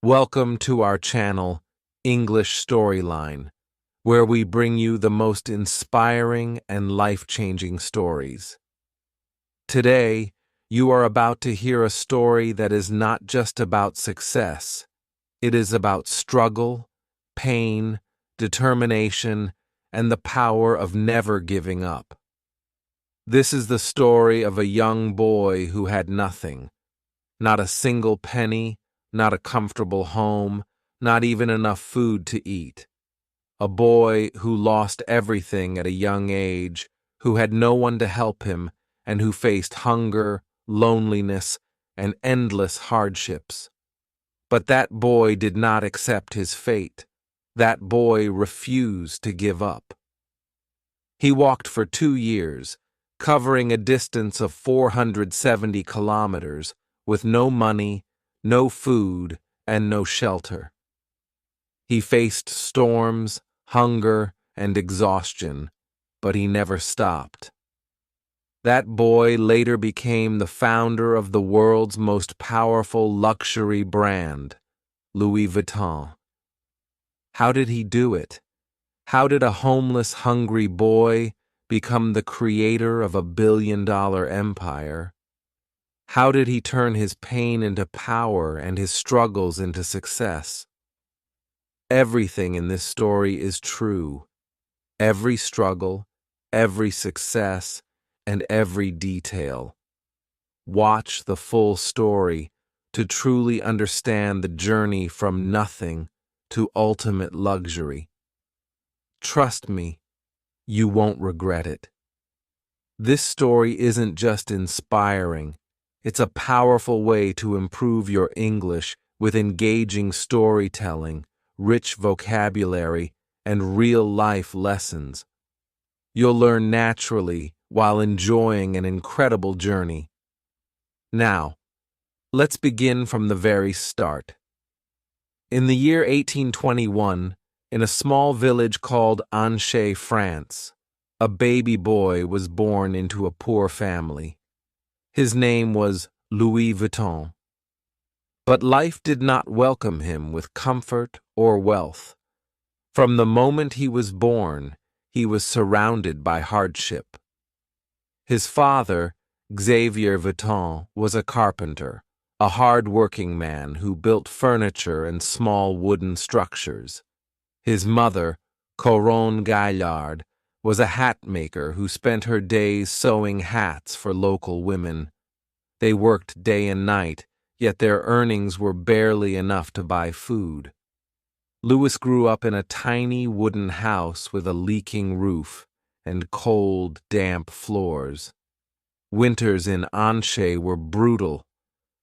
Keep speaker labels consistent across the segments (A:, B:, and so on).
A: Welcome to our channel, English Storyline, where we bring you the most inspiring and life-changing stories. Today, you are about to hear a story that is not just about success. It is about struggle, pain, determination, and the power of never giving up. This is the story of a young boy who had nothing, not a single penny, not a comfortable home, not even enough food to eat. A boy who lost everything at a young age, who had no one to help him, and who faced hunger, loneliness, and endless hardships. But that boy did not accept his fate. That boy refused to give up. He walked for 2 years, covering a distance of 470 kilometers, with no money, no food, and no shelter. He faced storms, hunger, and exhaustion, but he never stopped. That boy later became the founder of the world's most powerful luxury brand, Louis Vuitton. How did he do it? How did a homeless, hungry boy become the creator of a billion-dollar empire? How did he turn his pain into power and his struggles into success? Everything in this story is true. Every struggle, every success, and every detail. Watch the full story to truly understand the journey from nothing to ultimate luxury. Trust me, you won't regret it. This story isn't just inspiring. It's a powerful way to improve your English with engaging storytelling, rich vocabulary, and real-life lessons. You'll learn naturally while enjoying an incredible journey. Now, let's begin from the very start. In the year 1821, in a small village called Angers, France, a baby boy was born into a poor family. His name was Louis Vuitton. But life did not welcome him with comfort or wealth. From the moment he was born, he was surrounded by hardship. His father, Xavier Vuitton, was a carpenter, a hard-working man who built furniture and small wooden structures. His mother, Coronne Gaillard, was a hat maker who spent her days sewing hats for local women. They worked day and night, yet their earnings were barely enough to buy food. Louis grew up in a tiny wooden house with a leaking roof and cold, damp floors. Winters in Angers were brutal.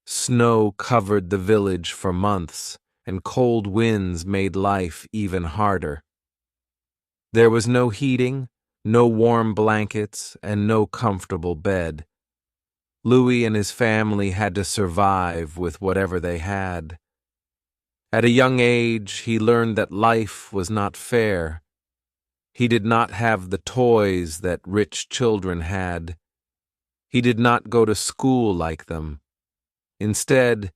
A: Snow covered the village for months, and cold winds made life even harder. There was no heating, no warm blankets, and no comfortable bed. Louis and his family had to survive with whatever they had. At a young age, he learned that life was not fair. He did not have the toys that rich children had. He did not go to school like them. Instead,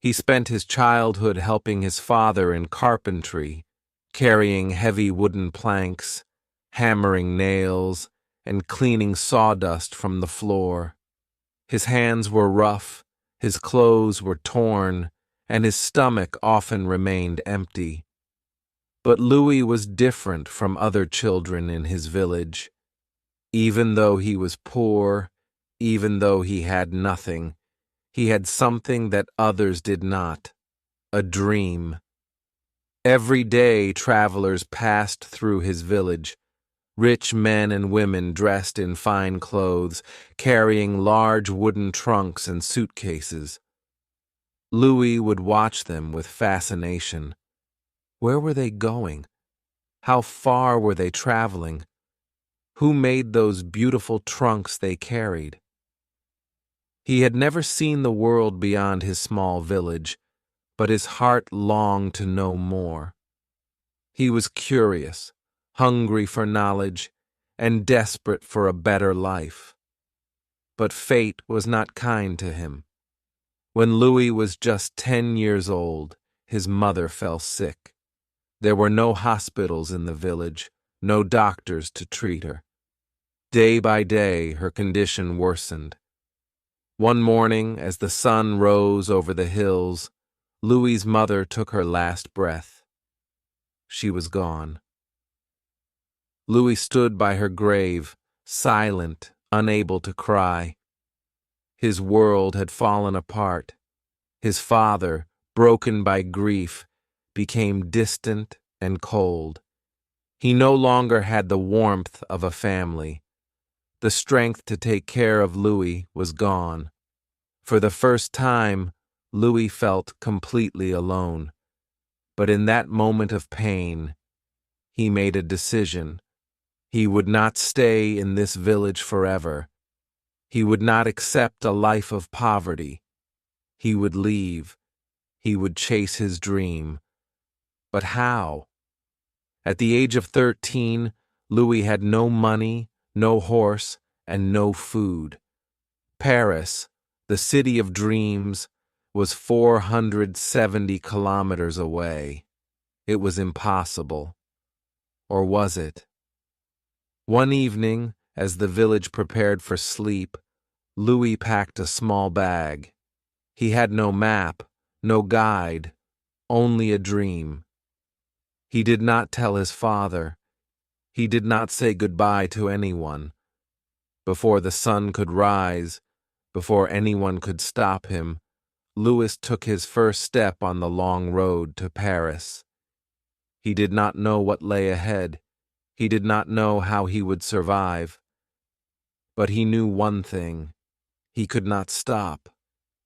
A: he spent his childhood helping his father in carpentry, carrying heavy wooden planks, hammering nails, and cleaning sawdust from the floor. His hands were rough, his clothes were torn, and his stomach often remained empty. But Louis was different from other children in his village. Even though he was poor, even though he had nothing, he had something that others did not: a dream. Every day travelers passed through his village, rich men and women dressed in fine clothes, carrying large wooden trunks and suitcases. Louis would watch them with fascination. Where were they going? How far were they traveling? Who made those beautiful trunks they carried? He had never seen the world beyond his small village, but his heart longed to know more. He was curious, hungry for knowledge, and desperate for a better life. But fate was not kind to him. When Louis was just 10 years old, his mother fell sick. There were no hospitals in the village, no doctors to treat her. Day by day, her condition worsened. One morning, as the sun rose over the hills, Louis's mother took her last breath. She was gone. Louis stood by her grave, silent, unable to cry. His world had fallen apart. His father, broken by grief, became distant and cold. He no longer had the warmth of a family. The strength to take care of Louis was gone. For the first time, Louis felt completely alone. But in that moment of pain, he made a decision. He would not stay in this village forever. He would not accept a life of poverty. He would leave. He would chase his dream. But how? At the age of 13, Louis had no money, no horse, and no food. Paris, the city of dreams, was 470 kilometers away. It was impossible. Or was it? One evening, as the village prepared for sleep, Louis packed a small bag. He had no map, no guide, only a dream. He did not tell his father. He did not say goodbye to anyone. Before the sun could rise, before anyone could stop him, Louis took his first step on the long road to Paris. He did not know what lay ahead. He did not know how he would survive. But he knew one thing. He could not stop.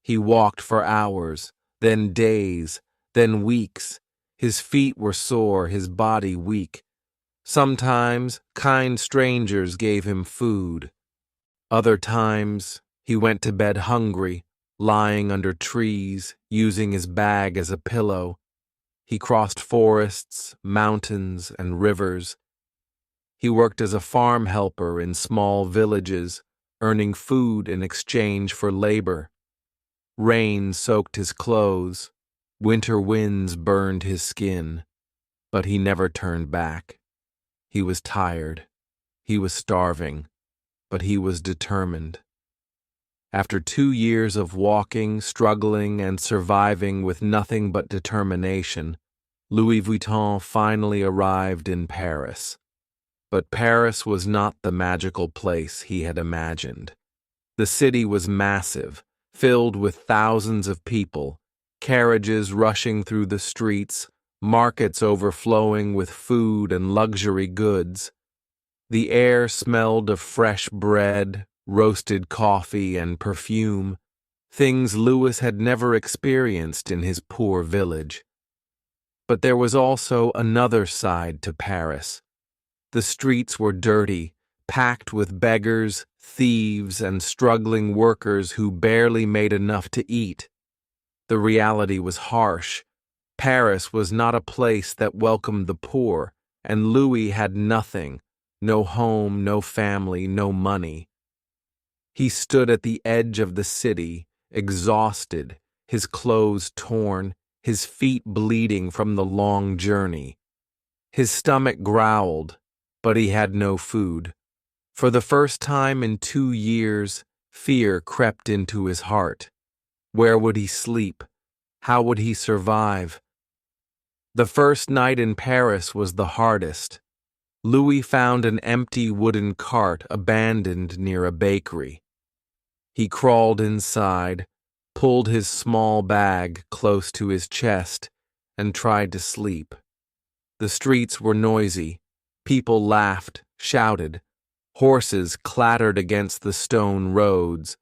A: He walked for hours, then days, then weeks. His feet were sore, his body weak. Sometimes kind strangers gave him food. Other times he went to bed hungry, lying under trees, using his bag as a pillow. He crossed forests, mountains, and rivers. He worked as a farm helper in small villages, earning food in exchange for labor. Rain soaked his clothes. Winter winds burned his skin. But he never turned back. He was tired. He was starving. But he was determined. After 2 years of walking, struggling, and surviving with nothing but determination, Louis Vuitton finally arrived in Paris. But Paris was not the magical place he had imagined. The city was massive, filled with thousands of people, carriages rushing through the streets, markets overflowing with food and luxury goods. The air smelled of fresh bread, roasted coffee, and perfume, things Louis had never experienced in his poor village. But there was also another side to Paris. The streets were dirty, packed with beggars, thieves, and struggling workers who barely made enough to eat. The reality was harsh. Paris was not a place that welcomed the poor, and Louis had nothing. No home, no family, no money. He stood at the edge of the city, exhausted, his clothes torn, his feet bleeding from the long journey. His stomach growled, but he had no food. For the first time in 2 years, fear crept into his heart. Where would he sleep? How would he survive? The first night in Paris was the hardest. Louis found an empty wooden cart abandoned near a bakery. He crawled inside, pulled his small bag close to his chest, and tried to sleep. The streets were noisy. People laughed, shouted. Horses clattered against the stone roads.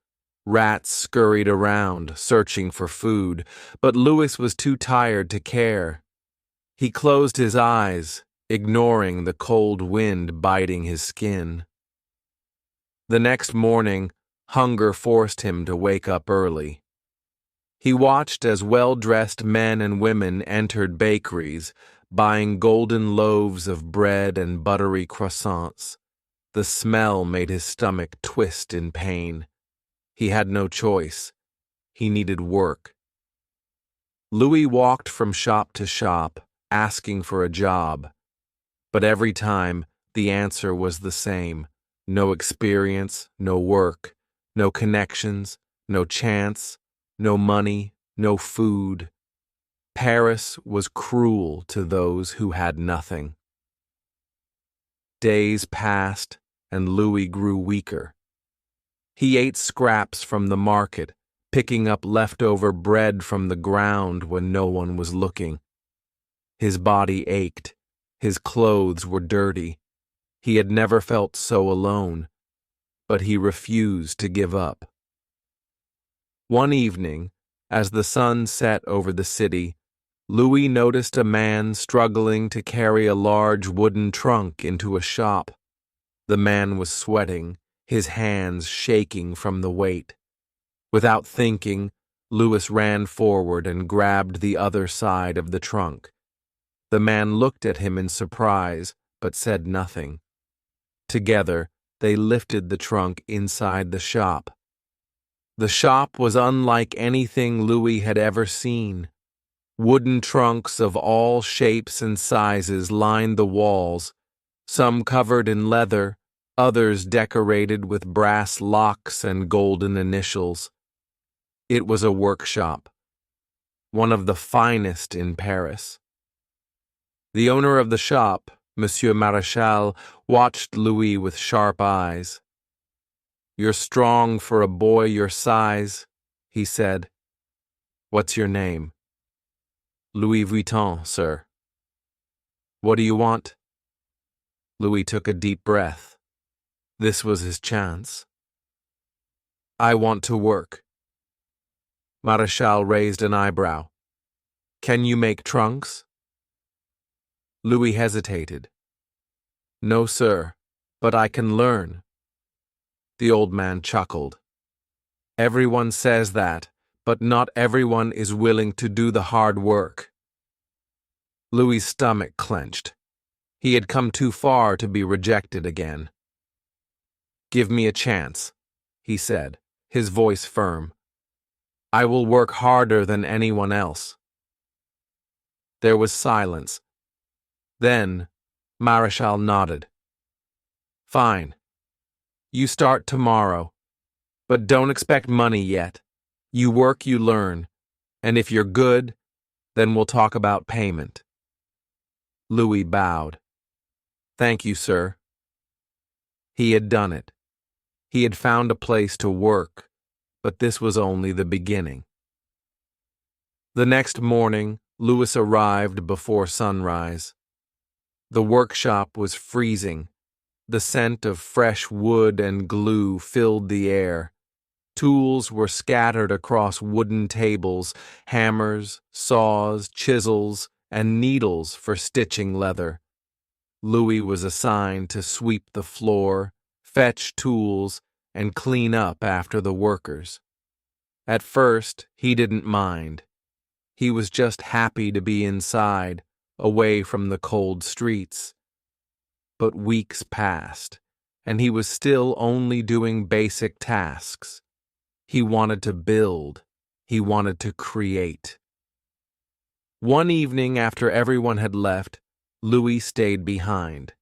A: Rats scurried around, searching for food, but Louis was too tired to care. He closed his eyes, ignoring the cold wind biting his skin. The next morning, hunger forced him to wake up early. He watched as well-dressed men and women entered bakeries, buying golden loaves of bread and buttery croissants. The smell made his stomach twist in pain. He had no choice. He needed work. Louis walked from shop to shop, asking for a job, but every time the answer was the same: no experience, no work, no connections, no chance, no money, no food. Paris was cruel to those who had nothing. Days passed, and Louis grew weaker. He ate scraps from the market, picking up leftover bread from the ground when no one was looking. His body ached. His clothes were dirty. He had never felt so alone, but he refused to give up. One evening, as the sun set over the city, Louis noticed a man struggling to carry a large wooden trunk into a shop. The man was sweating, his hands shaking from the weight. Without thinking, Louis ran forward and grabbed the other side of the trunk. The man looked at him in surprise, but said nothing. Together, they lifted the trunk inside the shop. The shop was unlike anything Louis had ever seen. Wooden trunks of all shapes and sizes lined the walls, some covered in leather, others decorated with brass locks and golden initials. It was a workshop, one of the finest in Paris. The owner of the shop, Monsieur Marechal, watched Louis with sharp eyes. "You're strong for a boy your size," he said. "What's your name?" "Louis Vuitton, sir." "What do you want?" Louis took a deep breath. This was his chance. "I want to work." Marechal raised an eyebrow. "Can you make trunks?" Louis hesitated. "No, sir, but I can learn." The old man chuckled. "Everyone says that, but not everyone is willing to do the hard work." Louis's stomach clenched. He had come too far to be rejected again. "Give me a chance," he said, his voice firm. "I will work harder than anyone else." There was silence. Then, Marechal nodded. "Fine. You start tomorrow, but don't expect money yet. You work, you learn, and if you're good, then we'll talk about payment." Louis bowed. "Thank you, sir." He had done it. He had found a place to work, but this was only the beginning. The next morning, Louis arrived before sunrise. The workshop was freezing. The scent of fresh wood and glue filled the air. Tools were scattered across wooden tables: hammers, saws, chisels, and needles for stitching leather. Louis was assigned to sweep the floor, fetch tools, and clean up after the workers. At first, he didn't mind. He was just happy to be inside, away from the cold streets. But weeks passed, and he was still only doing basic tasks. He wanted to build. He wanted to create. One evening after everyone had left, Louis stayed behind.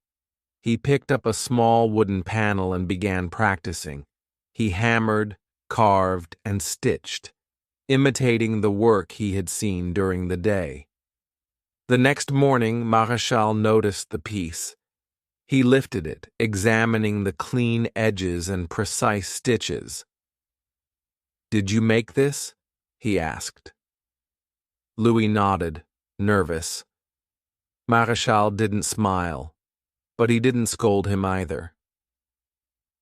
A: He picked up a small wooden panel and began practicing. He hammered, carved, and stitched, imitating the work he had seen during the day. The next morning, Marechal noticed the piece. He lifted it, examining the clean edges and precise stitches. "Did you make this?" he asked. Louis nodded, nervous. Marechal didn't smile, but he didn't scold him either.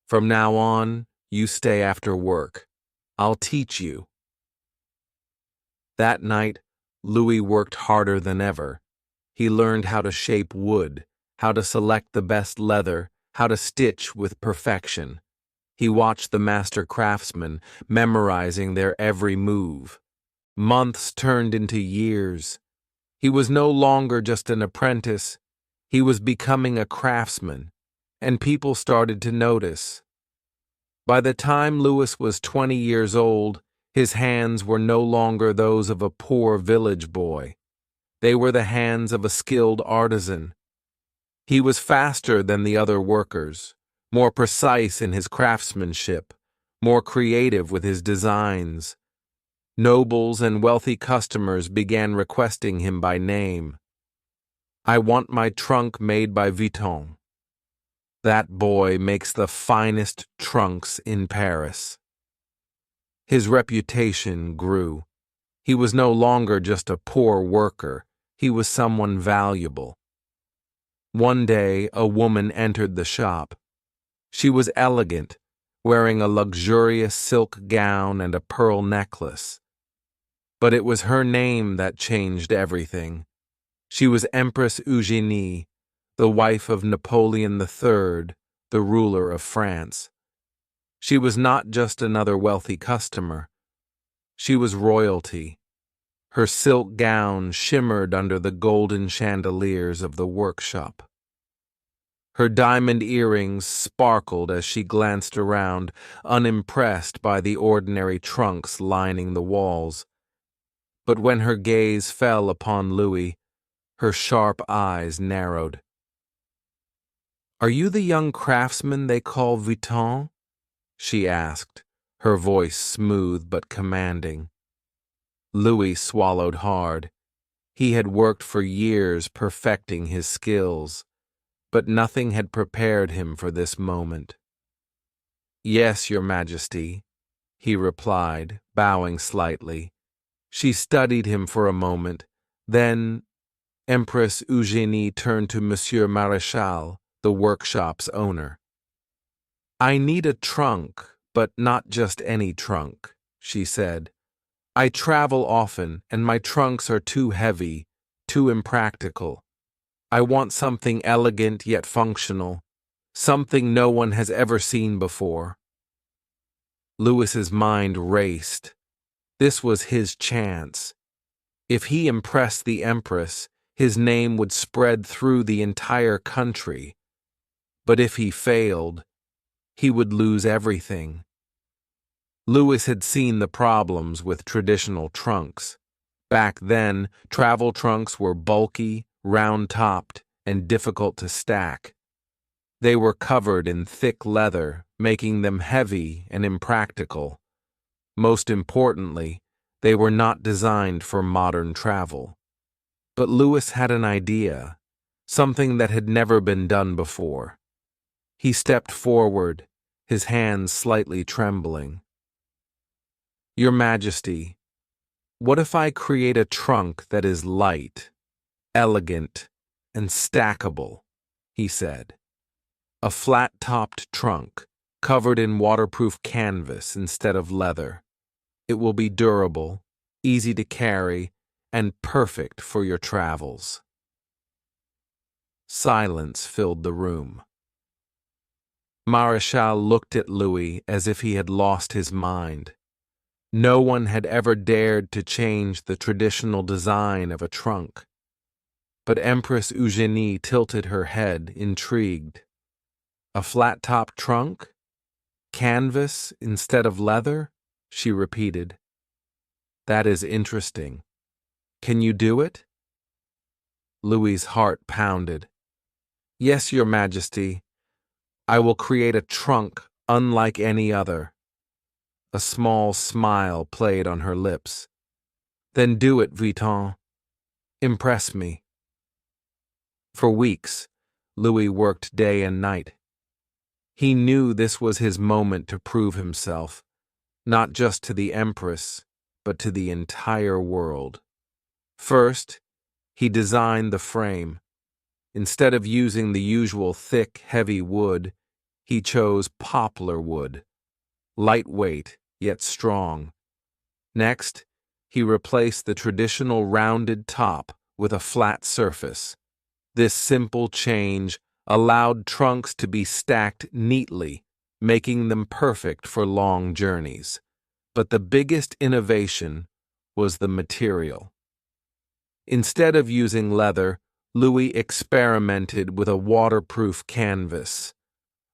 A: "From now on, you stay after work. I'll teach you." That night, Louis worked harder than ever. He learned how to shape wood, how to select the best leather, how to stitch with perfection. He watched the master craftsmen, memorizing their every move. Months turned into years. He was no longer just an apprentice. He was becoming a craftsman, and people started to notice. By the time Louis was 20 years old, His hands were no longer those of a poor village boy. They were the hands of a skilled artisan. He was faster than the other workers, more precise in his craftsmanship, more creative with his designs. Nobles and wealthy customers began requesting him by name. "I want my trunk made by Vuitton. That boy makes the finest trunks in Paris." His reputation grew. He was no longer just a poor worker. He was someone valuable. One day, a woman entered the shop. She was elegant, wearing a luxurious silk gown and a pearl necklace. But it was her name that changed everything. She was Empress Eugénie, the wife of Napoleon III, the ruler of France. She was not just another wealthy customer. She was royalty. Her silk gown shimmered under the golden chandeliers of the workshop. Her diamond earrings sparkled as she glanced around, unimpressed by the ordinary trunks lining the walls. But when her gaze fell upon Louis, her sharp eyes narrowed. "Are you the young craftsman they call Vuitton?" she asked, her voice smooth but commanding. Louis swallowed hard. He had worked for years perfecting his skills, but nothing had prepared him for this moment. "Yes, Your Majesty," he replied, bowing slightly. She studied him for a moment. Then Empress Eugénie turned to Monsieur Maréchal, the workshop's owner. "I need a trunk, but not just any trunk," she said. "I travel often, and my trunks are too heavy, too impractical. I want something elegant yet functional, something no one has ever seen before." Louis's mind raced. This was his chance. If he impressed the Empress, his name would spread through the entire country. But if he failed, he would lose everything. Louis had seen the problems with traditional trunks. Back then, travel trunks were bulky, round-topped, and difficult to stack. They were covered in thick leather, making them heavy and impractical. Most importantly, they were not designed for modern travel. But Louis had an idea, something that had never been done before. He stepped forward, his hands slightly trembling. "Your Majesty, what if I create a trunk that is light, elegant, and stackable?" he said. "A flat-topped trunk, covered in waterproof canvas instead of leather. It will be durable, easy to carry, and perfect for your travels." Silence filled the room. Maréchal looked at Louis as if he had lost his mind. No one had ever dared to change the traditional design of a trunk. But Empress Eugénie tilted her head, intrigued. "A flat-top trunk? Canvas instead of leather?" she repeated. "That is interesting. Can you do it?" Louis's heart pounded. "Yes, Your Majesty. I will create a trunk unlike any other." A small smile played on her lips. "Then do it, Vuitton. Impress me." For weeks, Louis worked day and night. He knew this was his moment to prove himself, not just to the Empress, but to the entire world. First, he designed the frame. Instead of using the usual thick, heavy wood, he chose poplar wood, lightweight yet strong. Next, he replaced the traditional rounded top with a flat surface. This simple change allowed trunks to be stacked neatly, making them perfect for long journeys. But the biggest innovation was the material. Instead of using leather, Louis experimented with a waterproof canvas,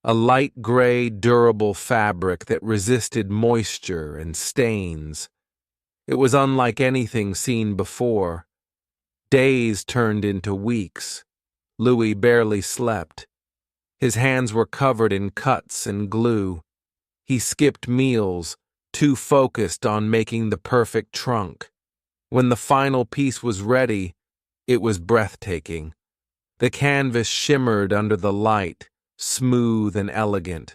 A: a light gray, durable fabric that resisted moisture and stains. It was unlike anything seen before. Days turned into weeks. Louis barely slept. His hands were covered in cuts and glue. He skipped meals, too focused on making the perfect trunk. When the final piece was ready, it was breathtaking. The canvas shimmered under the light, smooth and elegant.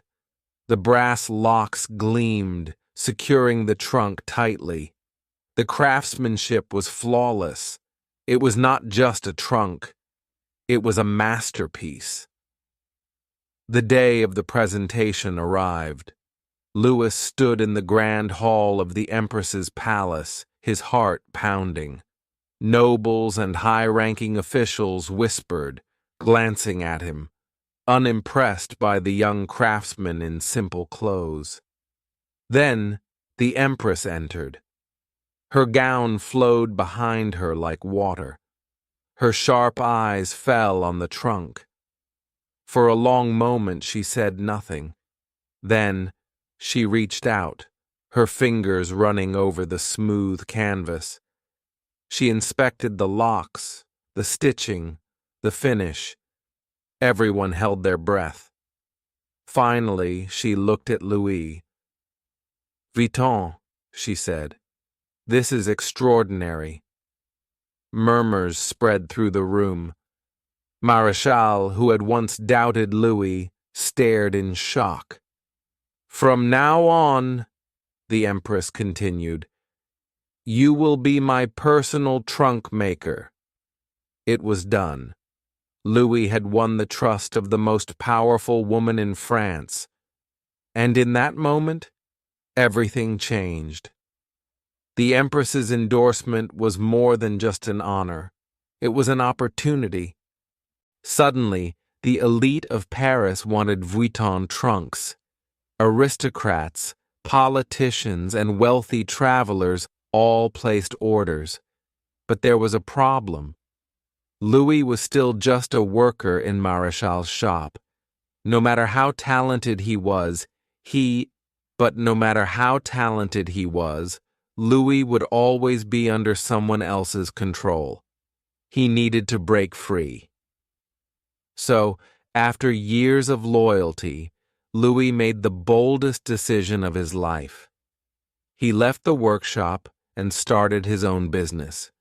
A: The brass locks gleamed, securing the trunk tightly. The craftsmanship was flawless. It was not just a trunk. It was a masterpiece. The day of the presentation arrived. Louis stood in the grand hall of the Empress's palace, his heart pounding. Nobles and high-ranking officials whispered, glancing at him, unimpressed by the young craftsman in simple clothes. Then the Empress entered. Her gown flowed behind her like water. Her sharp eyes fell on the trunk. For a long moment she said nothing. Then she reached out, her fingers running over the smooth canvas. She inspected the locks, the stitching, the finish. Everyone held their breath. Finally, she looked at Louis. "Vuitton," she said. "This is extraordinary." Murmurs spread through the room. Marechal, who had once doubted Louis, stared in shock. "From now on," the Empress continued, "you will be my personal trunk maker." It was done. Louis had won the trust of the most powerful woman in France. And in that moment, everything changed. The Empress's endorsement was more than just an honor. It was an opportunity. Suddenly, the elite of Paris wanted Vuitton trunks. Aristocrats, politicians, and wealthy travelers all placed orders. But there was a problem. Louis was still just a worker in Marechal's shop. No matter how talented he was, Louis would always be under someone else's control. He needed to break free. So, after years of loyalty, Louis made the boldest decision of his life. He left the workshop and started his own business.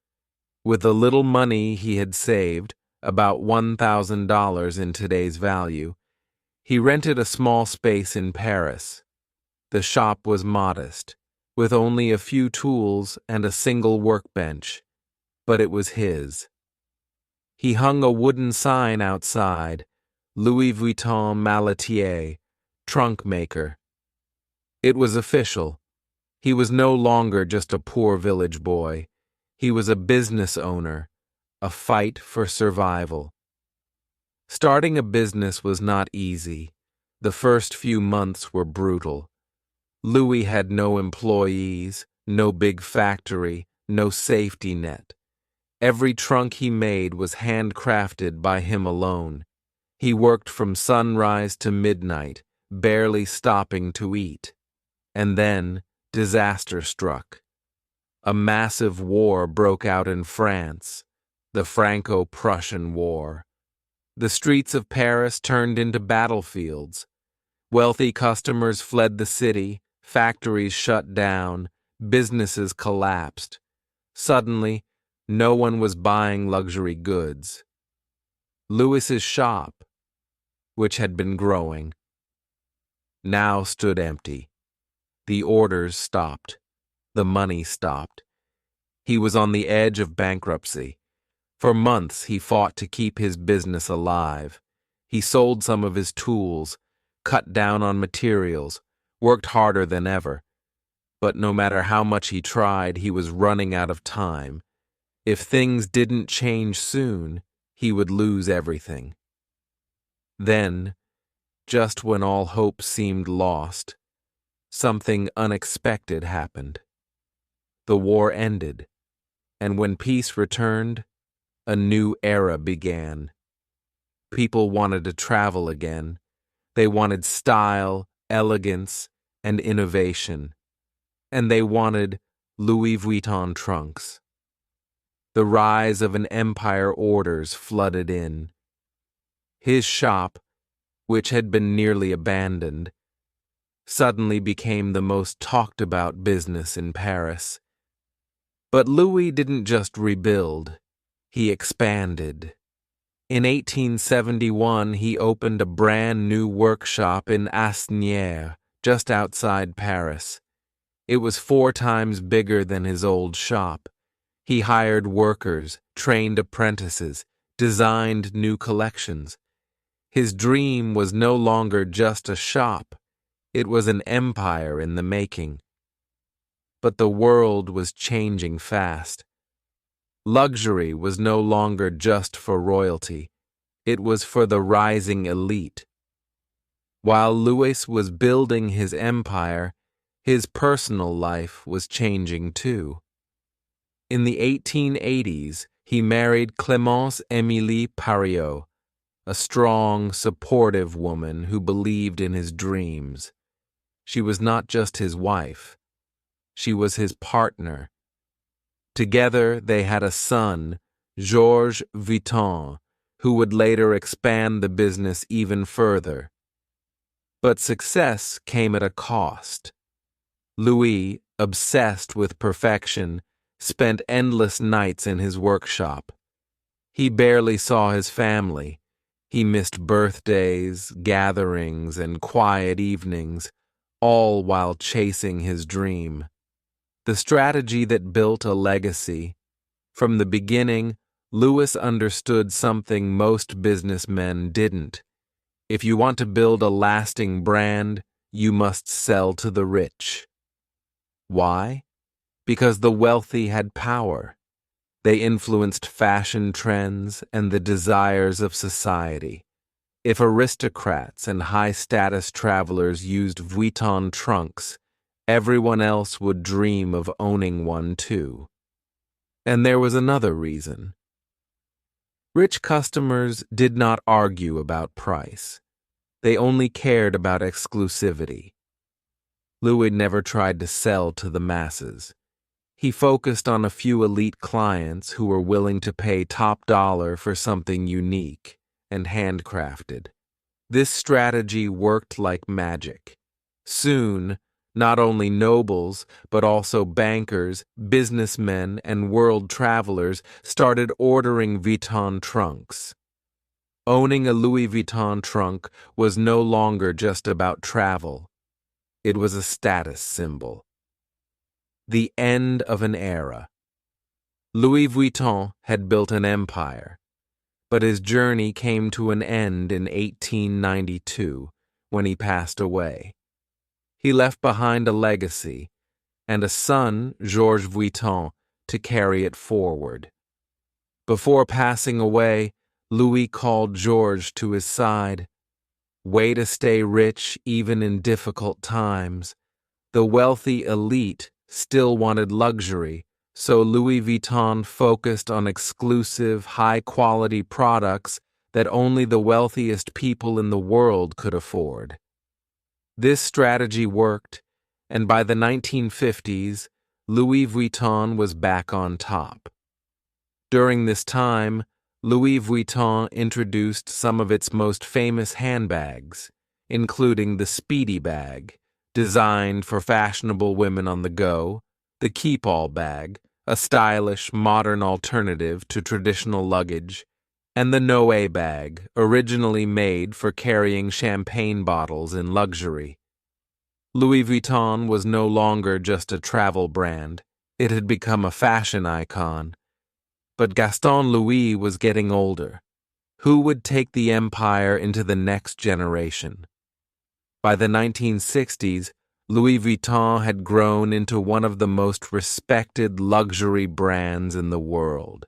A: With the little money he had saved, about $1,000 in today's value, he rented a small space in Paris. The shop was modest, with only a few tools and a single workbench, but it was his. He hung a wooden sign outside, "Louis Vuitton Maletier, trunk maker." It was official. He was no longer just a poor village boy. He was a business owner, a fight for survival. Starting a business was not easy. The first few months were brutal. Louis had no employees, no big factory, no safety net. Every trunk he made was handcrafted by him alone. He worked from sunrise to midnight, barely stopping to eat. And then disaster struck. A massive war broke out in France, the Franco-Prussian War. The streets of Paris turned into battlefields. Wealthy customers fled the city, factories shut down, businesses collapsed. Suddenly, no one was buying luxury goods. Louis's shop, which had been growing, now stood empty. The orders stopped. The money stopped. He was on the edge of bankruptcy. For months he fought to keep his business alive. He sold some of his tools, cut down on materials, worked harder than ever. But no matter how much he tried, he was running out of time. If things didn't change soon, he would lose everything. Then, just when all hope seemed lost, something unexpected happened. The war ended, and when peace returned, a new era began. People wanted to travel again. They wanted style, elegance, and innovation. And they wanted Louis Vuitton trunks. The rise of an empire orders flooded in. His shop, which had been nearly abandoned, suddenly became the most talked about business in Paris. But Louis didn't just rebuild, he expanded. In 1871, he opened a brand new workshop in Asnières, just outside Paris. It was 4 times bigger than his old shop. He hired workers, trained apprentices, designed new collections. His dream was no longer just a shop. It was an empire in the making. But the world was changing fast. Luxury was no longer just for royalty. It was for the rising elite. While Louis was building his empire, his personal life was changing too. In the 1880s, he married Clémence Émilie Pariot, a strong, supportive woman who believed in his dreams. She was not just his wife. She was his partner. Together, they had a son, Georges Vuitton, who would later expand the business even further. But success came at a cost. Louis, obsessed with perfection, spent endless nights in his workshop. He barely saw his family. He missed birthdays, gatherings, and quiet evenings, all while chasing his dream. The strategy that built a legacy. From the beginning, Louis understood something most businessmen didn't. If you want to build a lasting brand, you must sell to the rich. Why? Because the wealthy had power. They influenced fashion trends and the desires of society. If aristocrats and high-status travelers used Vuitton trunks, everyone else would dream of owning one too. And there was another reason. Rich customers did not argue about price. They only cared about exclusivity. Louis never tried to sell to the masses. He focused on a few elite clients who were willing to pay top dollar for something unique and handcrafted. This strategy worked like magic. Soon, not only nobles, but also bankers, businessmen, and world travelers started ordering Vuitton trunks. Owning a Louis Vuitton trunk was no longer just about travel. It was a status symbol. The end of an era. Louis Vuitton had built an empire, but his journey came to an end in 1892 when he passed away. He left behind a legacy and a son, Georges Vuitton, to carry it forward. Before passing away, Louis called Georges to his side. Way to stay rich even in difficult times. The wealthy elite still wanted luxury, so Louis Vuitton focused on exclusive, high-quality products that only the wealthiest people in the world could afford. This strategy worked, and by the 1950s, Louis Vuitton was back on top. During this time, Louis Vuitton introduced some of its most famous handbags, including the Speedy bag, designed for fashionable women on the go, the Keep-All bag, a stylish, modern alternative to traditional luggage, and the Noé bag, originally made for carrying champagne bottles in luxury. Louis Vuitton was no longer just a travel brand. It had become a fashion icon. But Gaston Louis was getting older. Who would take the empire into the next generation? By the 1960s, Louis Vuitton had grown into one of the most respected luxury brands in the world.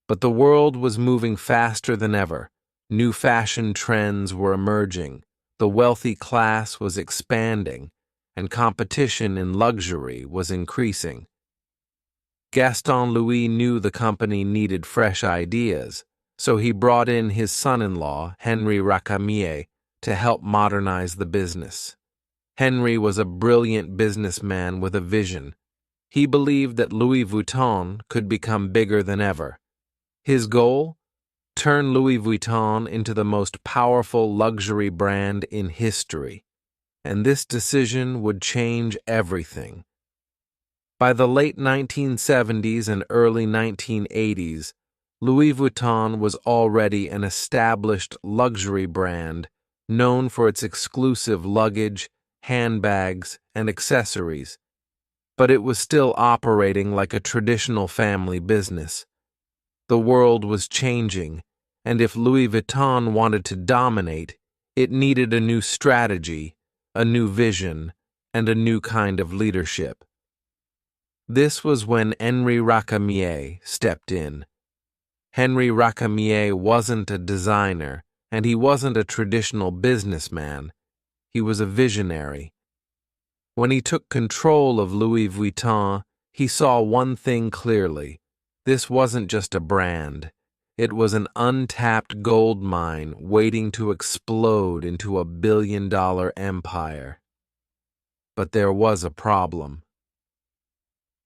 A: But the world was moving faster than ever. New fashion trends were emerging, the wealthy class was expanding, and competition in luxury was increasing. Gaston Louis knew the company needed fresh ideas, so he brought in his son-in-law, Henri Racamier, to help modernize the business. Henri was a brilliant businessman with a vision. He believed that Louis Vuitton could become bigger than ever. His goal? Turn Louis Vuitton into the most powerful luxury brand in history. And this decision would change everything. By the late 1970s and early 1980s, Louis Vuitton was already an established luxury brand known for its exclusive luggage, handbags, and accessories. But it was still operating like a traditional family business. The world was changing, and if Louis Vuitton wanted to dominate, it needed a new strategy, a new vision, and a new kind of leadership. This was when Henri Racamier stepped in. Henri Racamier wasn't a designer, and he wasn't a traditional businessman. He was a visionary. When he took control of Louis Vuitton, he saw one thing clearly. This wasn't just a brand. It was an untapped gold mine waiting to explode into a billion-dollar empire. But there was a problem.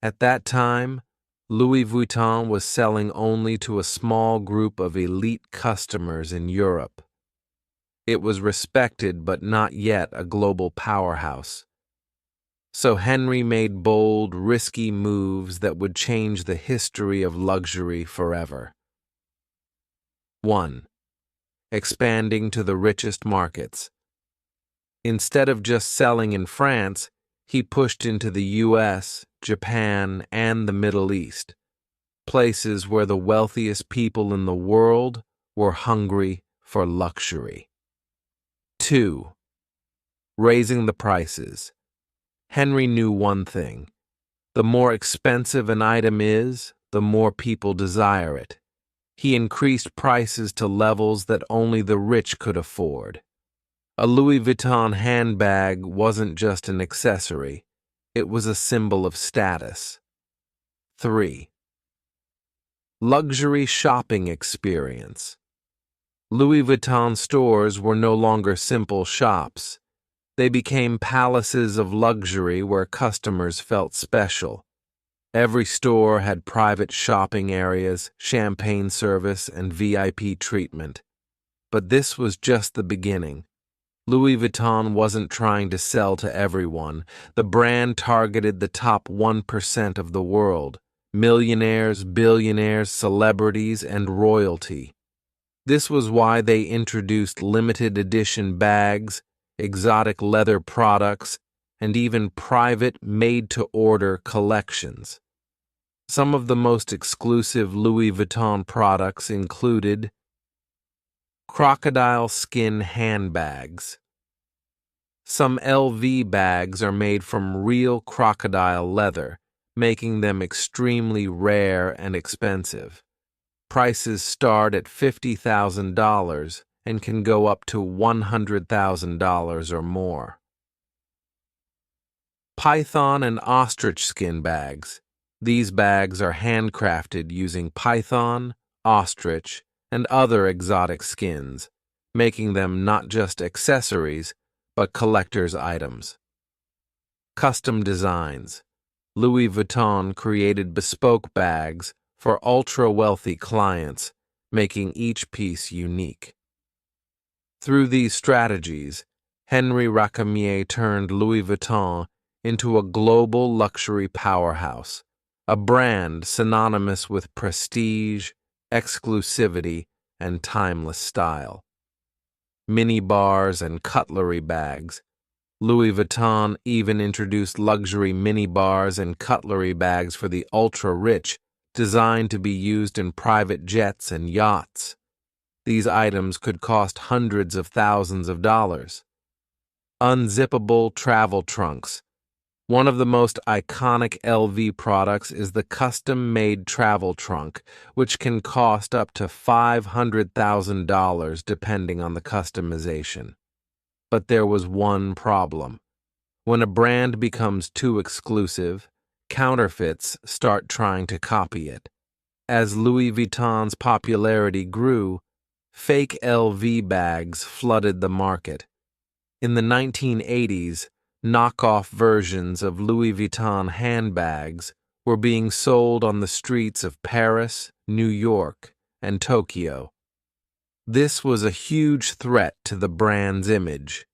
A: At that time, Louis Vuitton was selling only to a small group of elite customers in Europe. It was respected but not yet a global powerhouse. So Henri made bold, risky moves that would change the history of luxury forever. 1. Expanding to the richest markets. Instead of just selling in France, he pushed into the US, Japan, and the Middle East, places where the wealthiest people in the world were hungry for luxury. 2. Raising the prices. Henri knew one thing. The more expensive an item is, the more people desire it. He increased prices to levels that only the rich could afford. A Louis Vuitton handbag wasn't just an accessory. It was a symbol of status. 3. Luxury shopping experience. Louis Vuitton stores were no longer simple shops. They became palaces of luxury where customers felt special. Every store had private shopping areas, champagne service, and VIP treatment. But this was just the beginning. Louis Vuitton wasn't trying to sell to everyone. The brand targeted the top 1% of the world: millionaires, billionaires, celebrities, and royalty. This was why they introduced limited edition bags, exotic leather products, and even private made-to-order collections. Some of the most exclusive Louis Vuitton products included crocodile skin handbags. Some LV bags are made from real crocodile leather, making them extremely rare and expensive. Prices start at $50,000 and can go up to $100,000 or more. Python and ostrich skin bags. These bags are handcrafted using python, ostrich, and other exotic skins, making them not just accessories, but collector's items. Custom designs. Louis Vuitton created bespoke bags for ultra-wealthy clients, making each piece unique. Through these strategies, Henri Racamier turned Louis Vuitton into a global luxury powerhouse, a brand synonymous with prestige, exclusivity, and timeless style. Mini bars and cutlery bags. Louis Vuitton even introduced luxury mini bars and cutlery bags for the ultra-rich, designed to be used in private jets and yachts. These items could cost hundreds of thousands of dollars. Unzippable travel trunks. One of the most iconic LV products is the custom-made travel trunk, which can cost up to $500,000 depending on the customization. But there was one problem. When a brand becomes too exclusive, counterfeits start trying to copy it. As Louis Vuitton's popularity grew, fake LV bags flooded the market. In the 1980s, knockoff versions of Louis Vuitton handbags were being sold on the streets of Paris, New York, and Tokyo. This was a huge threat to the brand's image.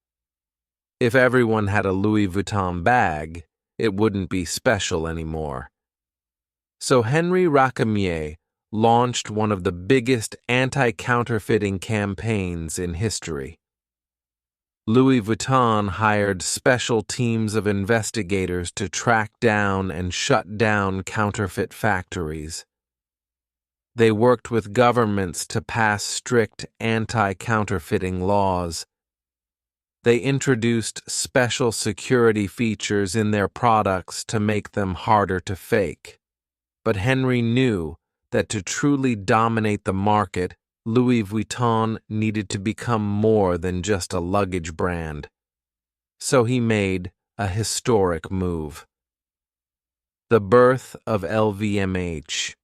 A: If everyone had a Louis Vuitton bag, it wouldn't be special anymore. So Henri Racamier launched one of the biggest anti-counterfeiting campaigns in history. Louis Vuitton hired special teams of investigators to track down and shut down counterfeit factories. They worked with governments to pass strict anti-counterfeiting laws. They introduced special security features in their products to make them harder to fake. But Henri knew that to truly dominate the market, Louis Vuitton needed to become more than just a luggage brand. So he made a historic move. The birth of LVMH.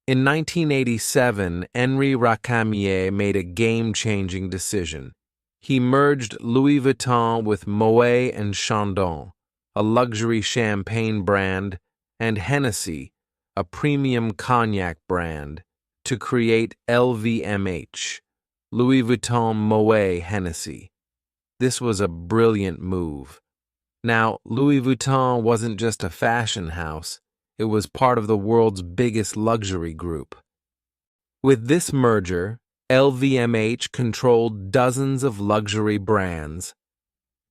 A: In 1987, Henri Racamier made a game-changing decision. He merged Louis Vuitton with Moet and Chandon, a luxury champagne brand, and Hennessy, a premium cognac brand, to create LVMH, Louis Vuitton Moet Hennessy. This was a brilliant move. Now, Louis Vuitton wasn't just a fashion house, it was part of the world's biggest luxury group. With this merger, LVMH controlled dozens of luxury brands.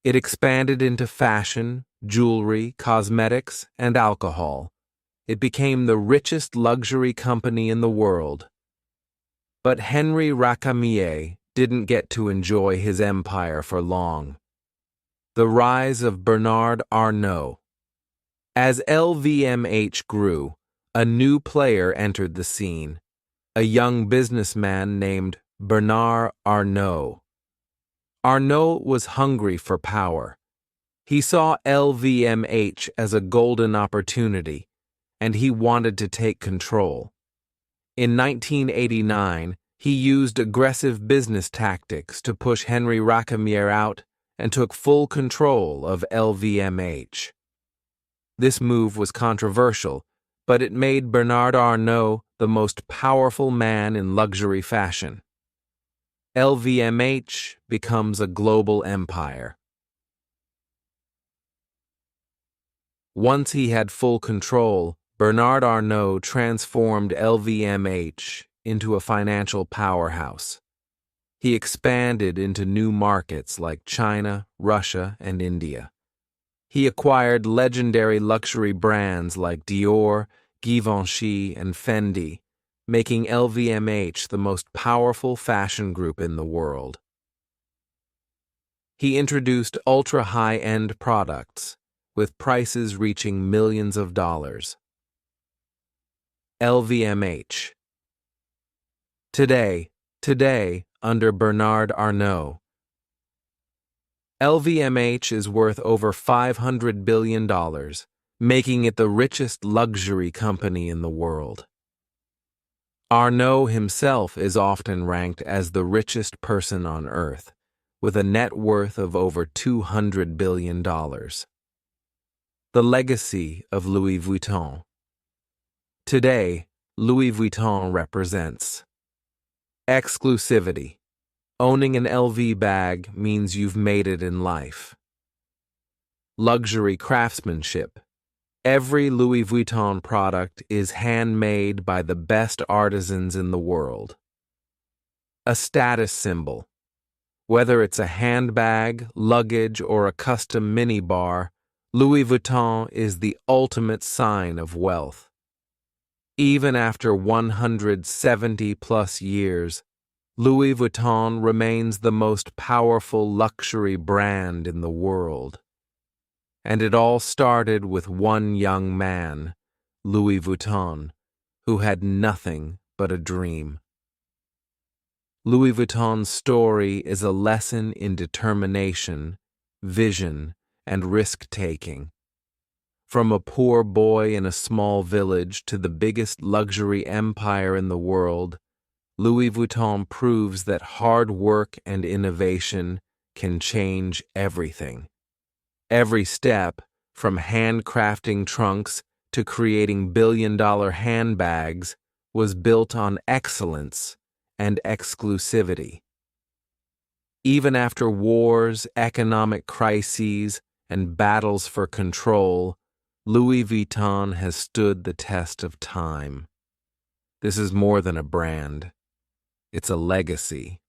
A: It expanded into fashion, jewelry, cosmetics, and alcohol. It became the richest luxury company in the world. But Henri Racamier didn't get to enjoy his empire for long. The rise of Bernard Arnault. As LVMH grew, a new player entered the scene, a young businessman named Bernard Arnault. Arnault was hungry for power. He saw LVMH as a golden opportunity, and he wanted to take control. In 1989, he used aggressive business tactics to push Henri Racamier out and took full control of LVMH. This move was controversial, but it made Bernard Arnault the most powerful man in luxury fashion. LVMH becomes a global empire. Once he had full control, Bernard Arnault transformed LVMH into a financial powerhouse. He expanded into new markets like China, Russia, and India. He acquired legendary luxury brands like Dior, Givenchy, and Fendi, making LVMH the most powerful fashion group in the world. He introduced ultra-high-end products, with prices reaching millions of dollars. LVMH. Today, under Bernard Arnault, LVMH is worth over $500 billion, making it the richest luxury company in the world. Arnault himself is often ranked as the richest person on earth, with a net worth of over $200 billion. The legacy of Louis Vuitton. Today, Louis Vuitton represents exclusivity. Owning an LV bag means you've made it in life. Luxury craftsmanship. Every Louis Vuitton product is handmade by the best artisans in the world. A status symbol. Whether it's a handbag, luggage, or a custom minibar, Louis Vuitton is the ultimate sign of wealth. Even after 170-plus years, Louis Vuitton remains the most powerful luxury brand in the world. And it all started with one young man, Louis Vuitton, who had nothing but a dream. Louis Vuitton's story is a lesson in determination, vision, and risk-taking. From a poor boy in a small village to the biggest luxury empire in the world, Louis Vuitton proves that hard work and innovation can change everything. Every step, from handcrafting trunks to creating billion-dollar handbags was built on excellence and exclusivity. Even after wars, economic crises, and battles for control, Louis Vuitton has stood the test of time. This is more than a brand. It's a legacy.